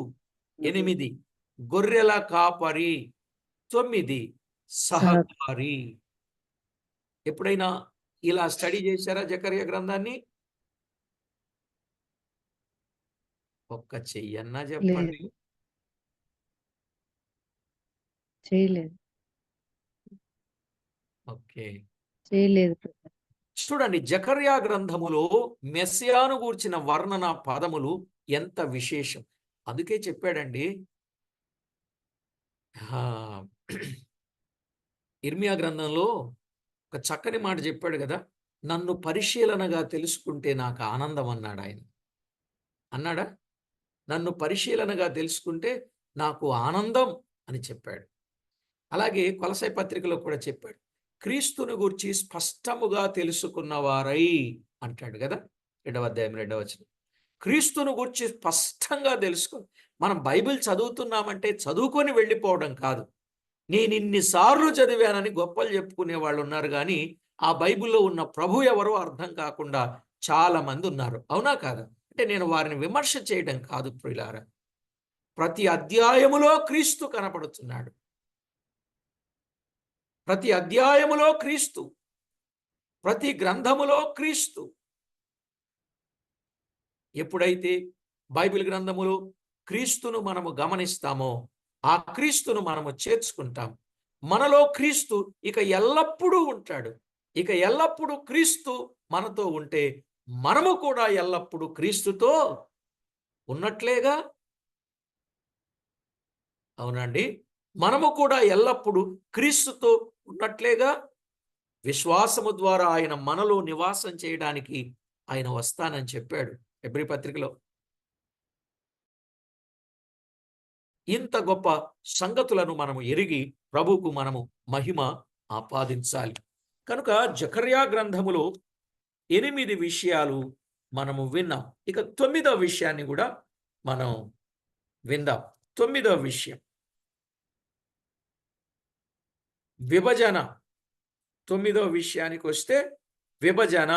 8 గొర్రెల కాపరి, 9 సహకారి. ఎప్పుడైనా ఇలా స్టడీ చేశారా జకర్యా గ్రంథాన్ని? ఒక్క చెయ్యన్నా చెప్పండి. చేయలేదు. ఓకే, చేయలేదు. చూడండి, జకర్యా గ్రంథములో మెస్సియాను గూర్చిన వర్ణన పదములు ఎంత విశేషం. అందుకే చెప్పాడండి, ఇర్మియా గ్రంథంలో ఒక చక్కని మాట చెప్పాడు కదా, నన్ను పరిశీలనగా తెలుసుకుంటే నాకు ఆనందం అన్నాడు ఆయన. అన్నాడా? నన్ను పరిశీలనగా తెలుసుకుంటే నాకు ఆనందం అని చెప్పాడు. అలాగే కొలసై పత్రికలో కూడా చెప్పాడు, క్రీస్తుని గూర్చి స్పష్టముగా తెలుసుకున్న వారై అంటాడు కదా, 2వ అధ్యాయం 2వ వచనం. క్రీస్తును గురించి స్పష్టంగా తెలుసుకో. మనం బైబిల్ చదువుతున్నామంటే చదువుకొని వెళ్ళిపోవడం కాదు. నేను ఇన్నిసార్లు చదివానని గొప్పలు చెప్పుకునే వాళ్ళు ఉన్నారు కానీ ఆ బైబిల్లో ఉన్న ప్రభు ఎవరో అర్థం కాకుండా చాలా మంది ఉన్నారు. అవునా కాదా? అంటే నేను వారిని విమర్శ చేయడం కాదు ప్రియులారా. ప్రతి అధ్యాయములో క్రీస్తు కనపడుతున్నాడు. ప్రతి అధ్యాయములో క్రీస్తు, ప్రతి గ్రంథములో క్రీస్తు. ఎప్పుడైతే బైబిల్ గ్రంథములో క్రీస్తును మనము గమనిస్తామో ఆ క్రీస్తును మనము చేర్చుకుంటాం. మనలో క్రీస్తు ఇక ఎల్లప్పుడూ ఉంటాడు. ఇక ఎల్లప్పుడూ క్రీస్తు మనతో ఉంటే మనము కూడా ఎల్లప్పుడూ క్రీస్తుతో ఉన్నట్లేగా. అవునండి, మనము కూడా ఎల్లప్పుడూ క్రీస్తుతో ఉన్నట్లేగా. విశ్వాసము ద్వారా ఆయన మనలో నివాసం చేయడానికి ఆయన వస్తానని చెప్పాడు హెబ్రీ పత్రికలో. ఇంత గొప్ప సంగతులను మనము ఎరిగి ప్రభువుకు మనము మహిమ ఆపాదించాలి. కనుక జకర్యా గ్రంథములో 8 విషయాలు మనము విన్నాం. ఇక 9వ విషయాన్ని కూడా మనం విందాం. 9వ విషయం విభజన. 9వ విషయానికి వస్తే విభజన.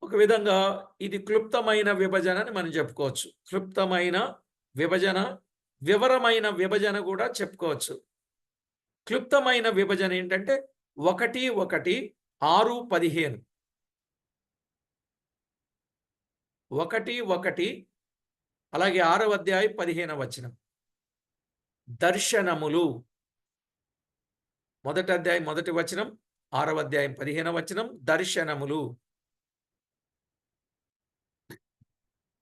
ఒక విధంగా ఇది క్లుప్తమైన విభజన అని మనం చెప్పుకోవచ్చు. క్లుప్తమైన విభజన, వివరమైన విభజన కూడా చెప్పుకోవచ్చు. క్లుప్తమైన విభజన ఏంటంటే 1:1, 6:15. 1:1 అలాగే 6వ అధ్యాయం 15వ వచనం. దర్శనములు. 1వ అధ్యాయం 1వ వచనం, 6వ అధ్యాయం 15వ వచనం. దర్శనములు.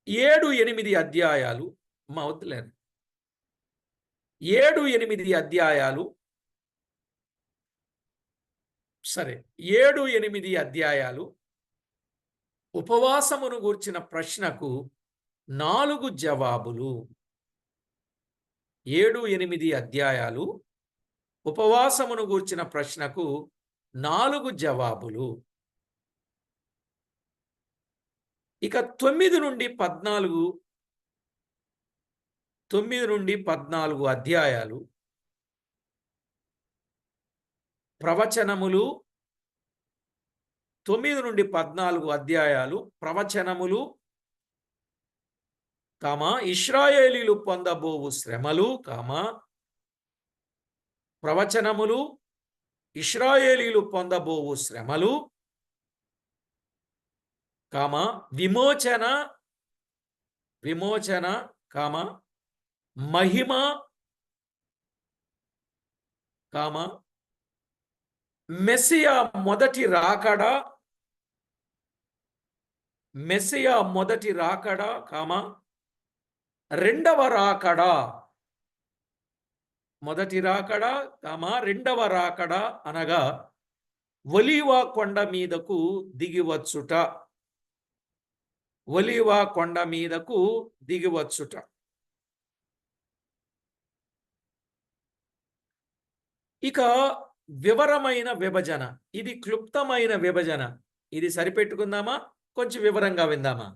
7-8 అధ్యాయాలు వద్దులేండి. 7-8 అధ్యాయాలు. సరే, 7-8 అధ్యాయాలు ఉపవాసమును గూర్చిన ప్రశ్నకు 4 జవాబులు. 7-8 అధ్యాయాలు ఉపవాసమును గూర్చిన ప్రశ్నకు 4 జవాబులు. ఇక 9-14 అధ్యాయాలు ప్రవచనములు. 9-14 అధ్యాయాలు ప్రవచనములు, ఇశ్రాయేలీలు పొందబోవు శ్రమలు, ప్రవచనములు, ఇశ్రాయేలీలు పొందబోవు శ్రమలు, విమోచన, మహిమ, మెస్సియా మొదటి రాకడ, రెండవ రాకడ. మొదటి రాకడ, రెండవ రాకడ అనగా ఒలీవ కొండ మీదకు దిగివచ్చుట. ఒలీవ కొండ మీదకు దిగివచ్చుట. ఇక వివరమైన విభజన. ఇది క్లుప్తమైన విభజన. ఇది సరిపెట్టుకుందామా? కొంచెం వివరంగా విందామా?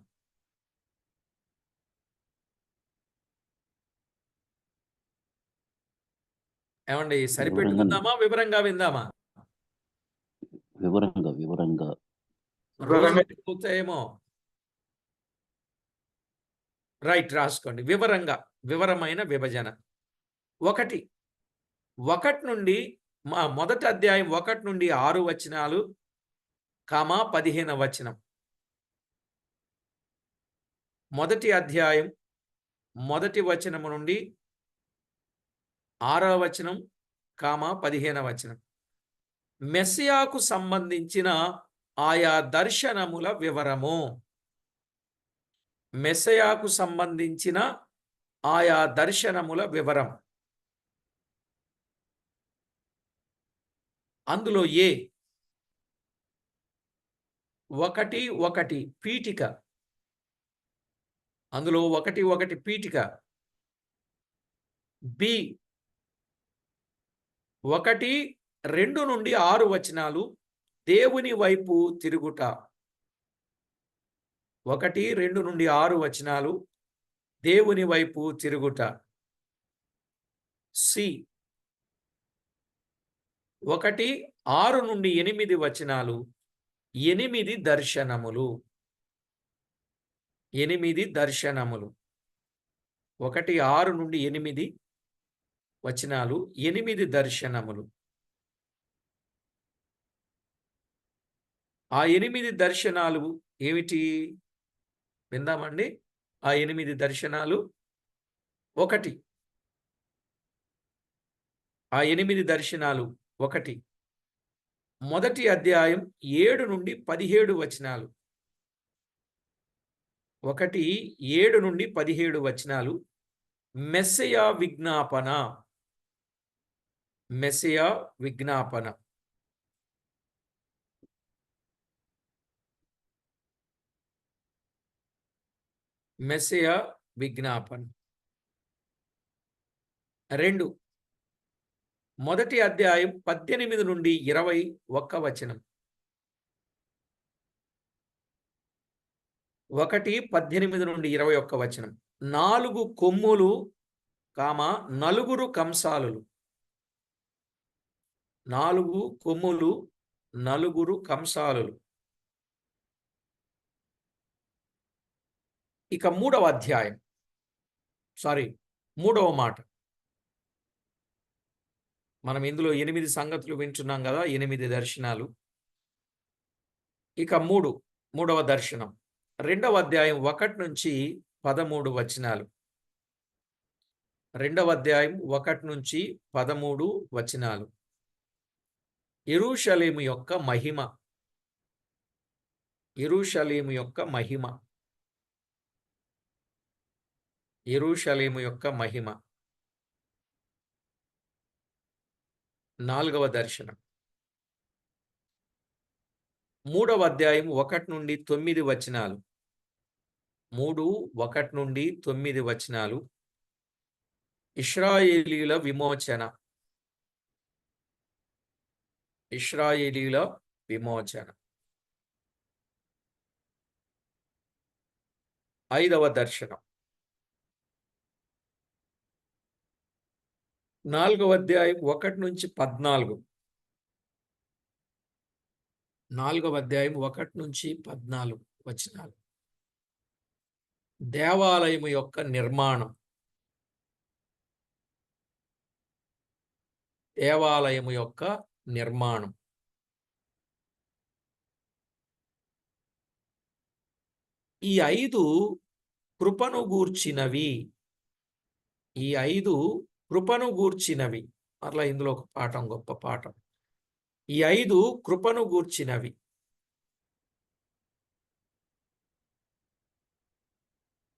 ఏమండి, సరిపెట్టుకుందామా వివరంగా విందామా? వివరంగా ఏమో రైట్, రాసుకోండి. వివరమైన విభజన. 1 నుండి మొదటి అధ్యాయం 1 నుండి 6 వచనాలు, 15వ వచనం. మొదటి అధ్యాయం మొదటి వచనము నుండి 6వ వచనం, 15వ వచనం. మెస్సియాకు సంబంధించిన ఆయా దర్శనముల వివరము. మెస్సియాకు సంబంధించిన ఆయా దర్శనముల వివరం. అందులో 1:1 పీఠిక. అందులో 1:1 పీఠిక. 1:2 నుండి 6 వచనాలు దేవుని వైపు తిరుగుట. 1, 2 నుండి 6 వచనాలు. దేవుని వైపు తిరుగుట. సి 1, 6 నుండి 8 వచనాలు. 8 దర్శనములు. 8 దర్శనములు. 1, 6 నుండి 8 వచనాలు. 8 దర్శనములు. ఆ 8 దర్శనాలు ఏమిటి? విందామండి. ఆ 8 దర్శనాలు. 1, ఆ 8 దర్శనాలు. 1, మొదటి అధ్యాయం 7 నుండి 17 వచనాలు. 1, 7 నుండి 17 వచనాలు. మెస్సయా విజ్ఞాపన. మెస్సయా విజ్ఞాపన. మెస్సయా విజ్ఞాపన. 2, మొదటి అధ్యాయం 18 నుండి 21 వచనం. 1, 18 నుండి 21 వచనం. 4 కొమ్ములు, నలుగురు కంసాలులు. 4 కొమ్ములు, నలుగురు కంసాలులు. ఇక 3వ అధ్యాయం. మూడవ మాట. మనం ఇందులో 8 సంగతులు వింటున్నాం కదా, 8 దర్శనాలు. ఇక 3వ దర్శనం. 2వ అధ్యాయం 1 నుంచి 13 వచనాలు. 2వ అధ్యాయం 1 నుంచి 13 వచనాలు. యెరూషలేము యొక్క మహిమ. యెరూషలేము యొక్క మహిమ. యెరూషలేము యొక్క మహిమ. 4వ దర్శనం. 3వ అధ్యాయం 1 నుండి 9 వచనాలు. 3, 1 నుండి 9 వచనాలు. ఇశ్రాయేలీయుల విమోచన. ఇశ్రాయేలీయుల విమోచన. 5వ దర్శనం. 4వ అధ్యాయం 1 నుంచి 14. 4వ అధ్యాయం 1 నుంచి 14 వచనాలు. దేవాలయము యొక్క నిర్మాణం. దేవాలయము యొక్క నిర్మాణం. ఈ 5 కృపను గూర్చినవి. ఈ 5 కృపను గూర్చినవి. అట్లా ఇందులో ఒక పాఠం, గొప్ప పాఠం. ఈ 5 కృపను గూర్చినవి.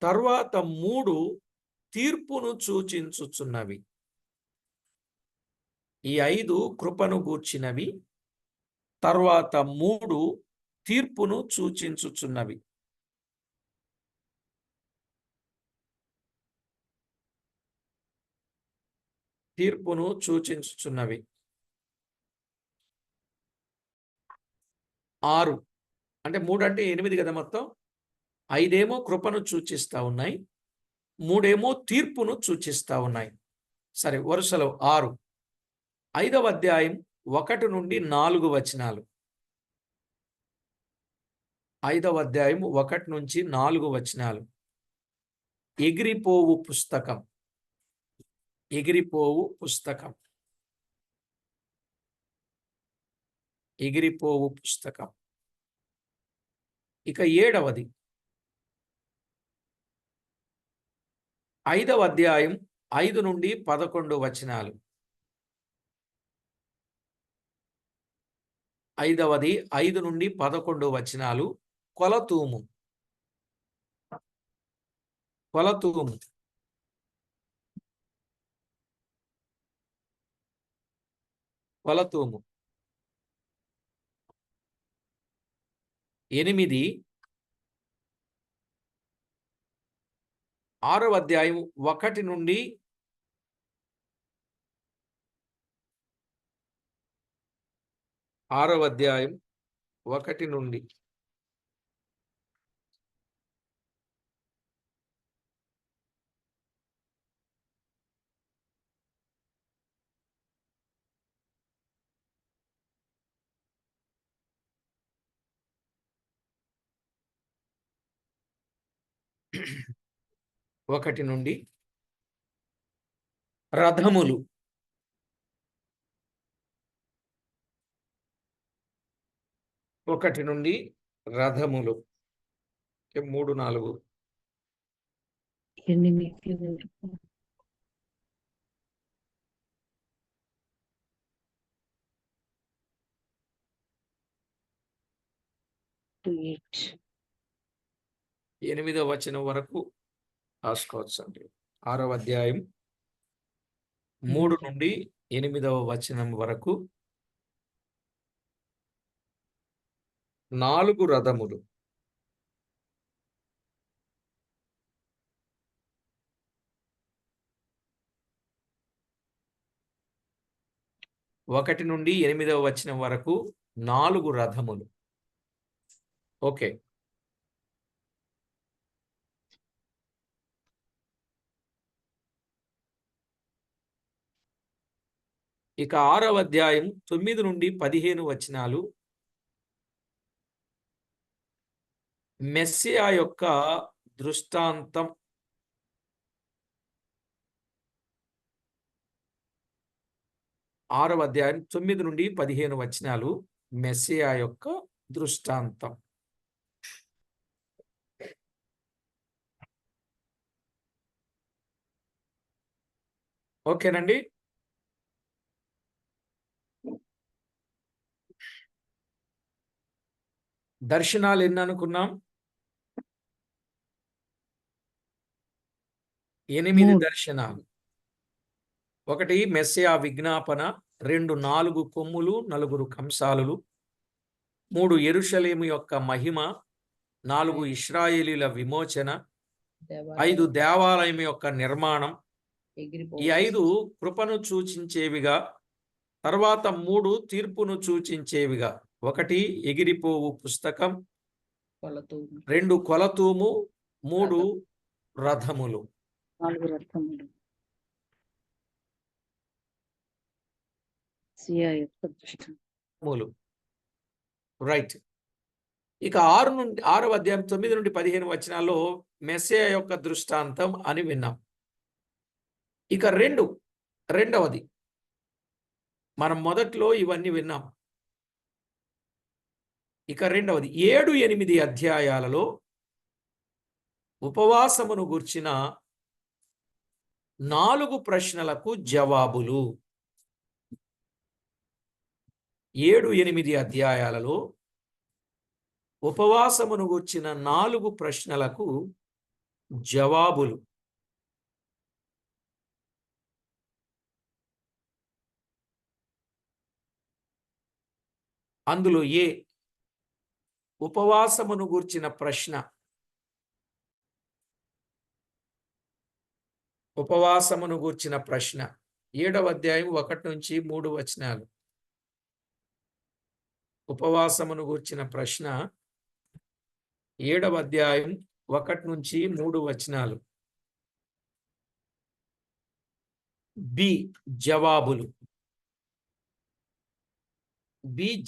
తర్వాత 3 తీర్పును సూచించుచున్నవి. ఈ 5 కృపను గూర్చినవి. తర్వాత 3 తీర్పును సూచించుచున్నవి. తీర్పును సూచించుచున్నవి. 6 అంటే 3 అంటే 8 కదా మొత్తం. 5 ఏమో కృపను సూచిస్తా ఉన్నాయి. 3 ఏమో తీర్పును సూచిస్తా ఉన్నాయి. సరే, వరుసలో 6. 5వ అధ్యాయం 1 నుండి 4 వచనాలు. 5వ అధ్యాయం 1 నుంచి 4 వచనాలు. ఎగిరిపోవు పుస్తకం. ఎగిరిపోవు పుస్తకం. ఎగిరిపోవు పుస్తకం. ఇక 7వది. 5వ అధ్యాయం 5 నుండి 11 వచనాలు. 5వది 5 నుండి 11 వచనాలు. కొలతూము. కొలతూము. కొలతూము. 8. 6వ అధ్యాయం 1 నుండి 6వ అధ్యాయం 1 నుండి ఒకటి నుండి రథములు 1 నుండి రథములు 3 4 8 వరకు 8 8వ వచనం వరకు రాసుకోవచ్చు అండి. 6వ అధ్యాయం 3 నుండి 8వ వచనం వరకు 4 రథములు. ఒకటి నుండి 8వ వచనం వరకు 4 రథములు. ఓకే. ఇక 6వ అధ్యాయం 9 నుండి 15 వచనాలు మెస్సియా యొక్క దృష్టాంతం. 6వ అధ్యాయం 9 నుండి 15 వచనాలు మెస్సియా యొక్క దృష్టాంతం. ఓకేనండి. దర్శనాలు ఎన్ని అనుకున్నాం? 8 దర్శనాలు. 1 మెస్సియా విజ్ఞాపన, 2 4 కొమ్ములు 4 కంసాలులు, 3 యెరూషలేము యొక్క మహిమ, 4 ఇశ్రాయేలీల విమోచన, 5 దేవాలయం యొక్క నిర్మాణం. ఈ 5 కృపను సూచించేవిగా, తర్వాత 3 తీర్పును సూచించేవిగా. 1 ఎగిరిపోవు పుస్తకం, 2 కొలతూము, 3 రథములు. 4 రథములు. మెస్సియా యొక్క దృష్టాంతములు. రైట్. ఇక 6వ అధ్యాయం 9 నుండి 15 వచనాల్లో మెస్సియా యొక్క దృష్టాంతం అని విన్నాం. ఇక రెండవది మనం మొదట్లో ఇవన్నీ విన్నాం. ఇక రెండవది 7 8 అధ్యాయాలలో ఉపవాసమును గూర్చిన 4 ప్రశ్నలకు జవాబులు. 7 8 అధ్యాయాలలో ఉపవాసమును గూర్చిన 4 ప్రశ్నలకు జవాబులు. అందులో ఉపవాసమును గూర్చిన ప్రశ్న. ఉపవాసమును గూర్చిన ప్రశ్న 7వ అధ్యాయం 1 నుంచి 3 వచనాలు. ఉపవాసమును గూర్చిన ప్రశ్న 7వ అధ్యాయం 1 నుంచి 3 వచనాలు. జవాబులు.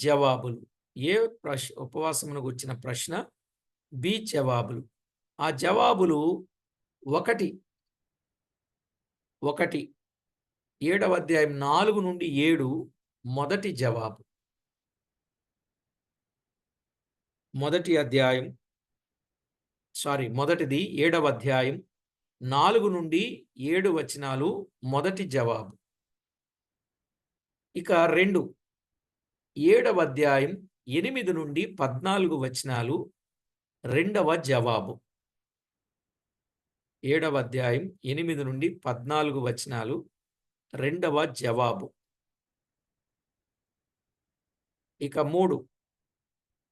జవాబులు. ఉపవాసమును గూర్చిన ప్రశ్న, జవాబులు. ఆ జవాబులు 1 7వ అధ్యాయం 4 నుండి 7 మొదటి జవాబు. మొదటిది 7వ అధ్యాయం 4 నుండి 7 వచనాలు మొదటి జవాబు. ఇక 7వ అధ్యాయం 8 నుండి 14 వచనాలు రెండవ జవాబు. 7వ అధ్యాయం 8 నుండి 14 వచనాలు రెండవ జవాబు. ఇక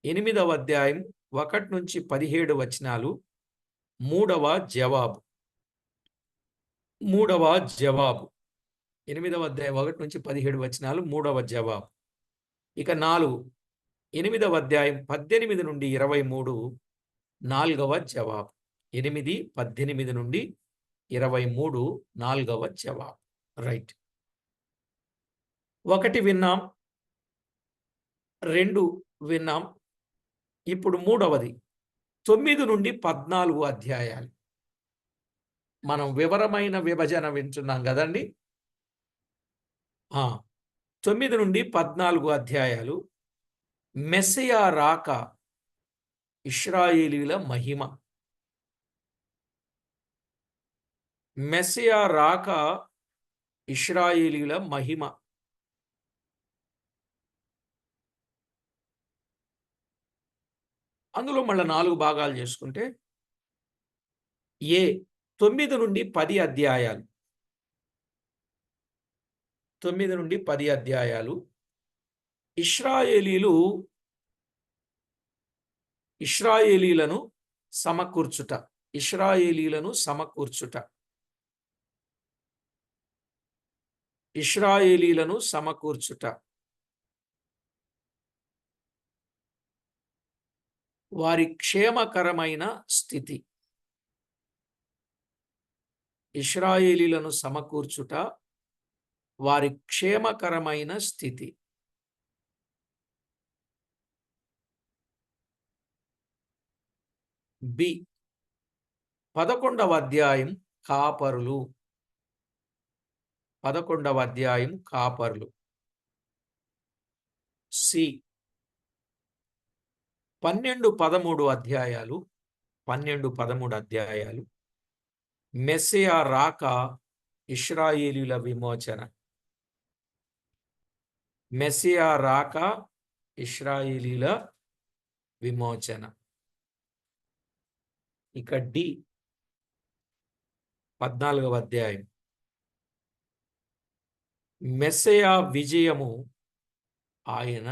8వ అధ్యాయం 1 నుంచి 17 వచనాలు మూడవ జవాబు. 8వ అధ్యాయం 1 నుంచి 17 వచనాలు మూడవ జవాబు. ఇక 4 8వ అధ్యాయం 18 నుండి 23 4వ జవాబు. 8, 18 నుండి 23 4వ జవాబు. రైట్. 1 విన్నాం, 2 విన్నాం. ఇప్పుడు 3వది 9 నుండి 14 అధ్యాయాలు. మనం వివరమైన విభజన వింటున్నాం కదండి. 9 నుండి 14 అధ్యాయాలు. మెస్సియా రాక, ఇశ్రాయేలీల మహిమ. మెస్సియా రాక, ఇశ్రాయేలీల మహిమ. అందులో మళ్ళీ 4 భాగాలు చేసుకుంటే 9 నుండి 10 అధ్యాయాలు. 9 నుండి 10 అధ్యాయాలు. ఇశ్రాయేలీలను సమకూర్చుట. ఇశ్రాయేలీలను సమకూర్చుట. ఇశ్రాయేలీలను సమకూర్చుట. వారి క్షేమకరమైన స్థితి. ఇశ్రాయేలీలను సమకూర్చుట, వారి క్షేమకరమైన స్థితి. బి 11వ అధ్యాయం కాపరులు. 11వ అధ్యాయం కాపరులు. సి 12, 13 అధ్యాయాలు. 12, 13 అధ్యాయాలు. మెస్సియా రాక, ఇశ్రాయేలీల విమోచన. మెస్సియా రాక, ఇశ్రాయేలీల విమోచన. ఇక డి 14వ అధ్యాయం. మెస్సియా విజయము, ఆయన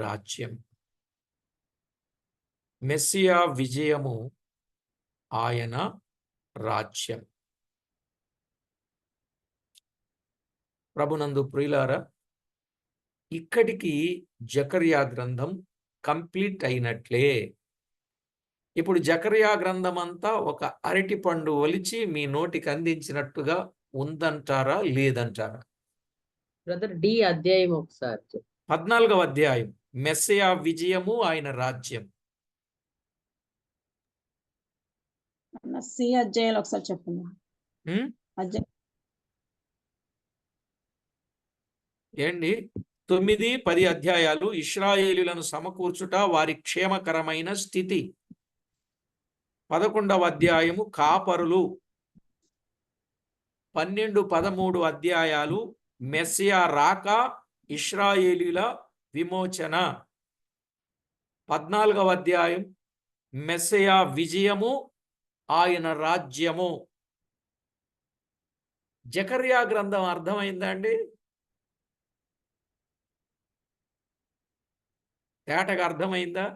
రాజ్యం. మెస్సియా విజయము, ఆయన రాజ్యం. ప్రభునందు ప్రియులారా, ఇక్కడికి జకర్యా గ్రంథం కంప్లీట్ అయినట్లే. ఇప్పుడు జకర్యా గ్రంథం అంతా ఒక అరటి పండు ఒలిచి మీ నోటికి అందించినట్టుగా ఉందంటారా, లేదంటారా? బ్రదర్ డి అధ్యాయం ఒకసారి 14వ అధ్యాయం. మెస్సియా విజయము, ఆయన రాజ్యం. సి అధ్యాయాలు ఒకసారి చెప్పండి. ఏంటి? 9, 10 అధ్యాయాలు. ఇశ్రాయేలీలను సమకూర్చుట, వారి క్షేమకరమైన స్థితి. 11వ అధ్యాయము కాపరులు. 12, 13 అధ్యాయాలు మెస్సియా రాక, ఇశ్రాయేలీల విమోచన. 14వ అధ్యాయం మెస్సియా విజయము, ఆయన రాజ్యము. జకర్యా గ్రంథం అర్థమైందా అండి? తేటగా అర్థమైందా?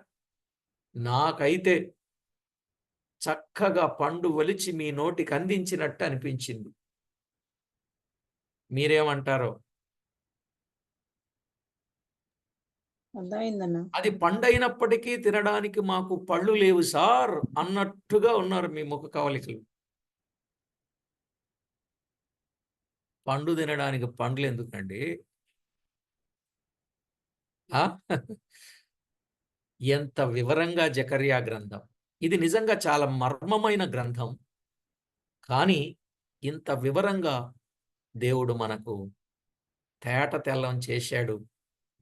నాకైతే చక్కగా పండు ఒలిచి మీ నోటికి అందించినట్టు అనిపించింది. మీరేమంటారో? అర్థమైందన్న. అది పండైనప్పటికీ తినడానికి మాకు పళ్ళు లేవు సార్ అన్నట్టుగా ఉన్నారు మీ ముఖ కవలికలు. పండు తినడానికి పండ్లు ఎందుకండి? ఎంత వివరంగా జకర్యా గ్రంథం. ఇది నిజంగా చాలా మర్మమైన గ్రంథం. కానీ ఇంత వివరంగా దేవుడు మనకు తేట తెల్లం చేశాడు.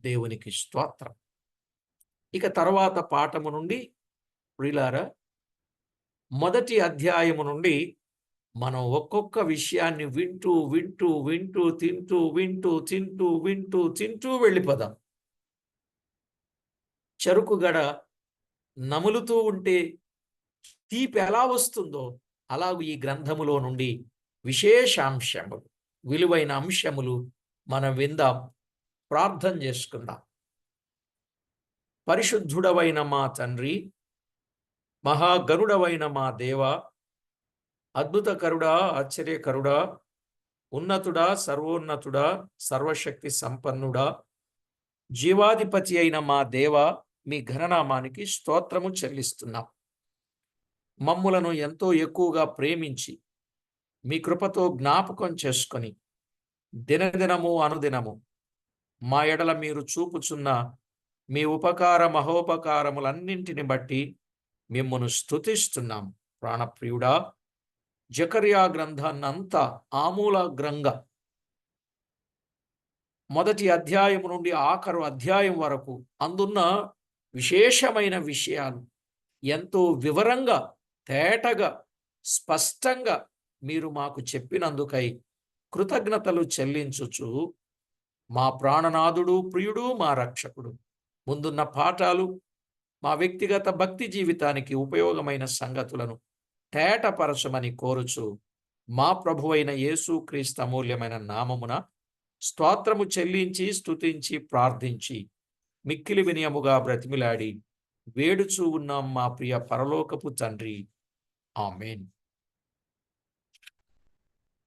దేవునికి స్తోత్రం. ఇక తర్వాత పాఠము నుండి ప్రియులారా, మొదటి అధ్యాయము నుండి మనం ఒక్కొక్క విషయాన్ని వింటూ వింటూ వింటూ తింటూ వింటూ తింటూ వింటూ తింటూ వెళ్ళిపోదాం. చెరుకు గడ నములుతూ ఉంటే తీపి ఎలా వస్తుందో అలాగూ ఈ గ్రంథములో నుండి విశేషాంశములు, విలువైన అంశములు మనం విందాం. ప్రార్థన చేసుకుందాం. పరిశుద్ధుడవైన మా తండ్రి, మహాగరుడవైన మా దేవ, అద్భుతకరుడా, ఆశ్చర్యకరుడా, ఉన్నతుడా, సర్వోన్నతుడా, సర్వశక్తి సంపన్నుడా, జీవాధిపతి అయిన మా దేవ, మీ ఘననామానికి స్తోత్రము చెల్లిస్తున్నాం. మమ్ములను ఎంతో ఎక్కువగా ప్రేమించి మీ కృపతో జ్ఞాపకం చేసుకొని దినదినము అనుదినము మా ఎడల మీరు చూపుచున్న మీ ఉపకార మహోపకారములన్నింటిని బట్టి మిమ్మును స్తుతిస్తున్నాం. ప్రాణప్రియుడా, జకర్యా గ్రంథాన్నంతా ఆమూలాగ్రంగా మొదటి అధ్యాయం నుండి ఆఖరు అధ్యాయం వరకు అందున్న విశేషమైన విషయాలు ఎంతో వివరంగా, తేటగా, స్పష్టంగా మీరు మాకు చెప్పినందుకై కృతజ్ఞతలు చెల్లించుచు మా ప్రాణనాథుడు, ప్రియుడు, మా రక్షకుడు ముందున్న పాఠాలు మా వ్యక్తిగత భక్తి జీవితానికి ఉపయోగమైన సంగతులను తేటపరచమని కోరుచు మా ప్రభువైన యేసుక్రీస్తు అమూల్యమైన నామమున స్తోత్రము చెల్లించి స్తుతించి ప్రార్థించి మిక్కిలి వినయముగా బ్రతిమిలాడి వేడుచూ ఉన్నాం మా ప్రియ పరలోకపు తండ్రి. ఆమేన్.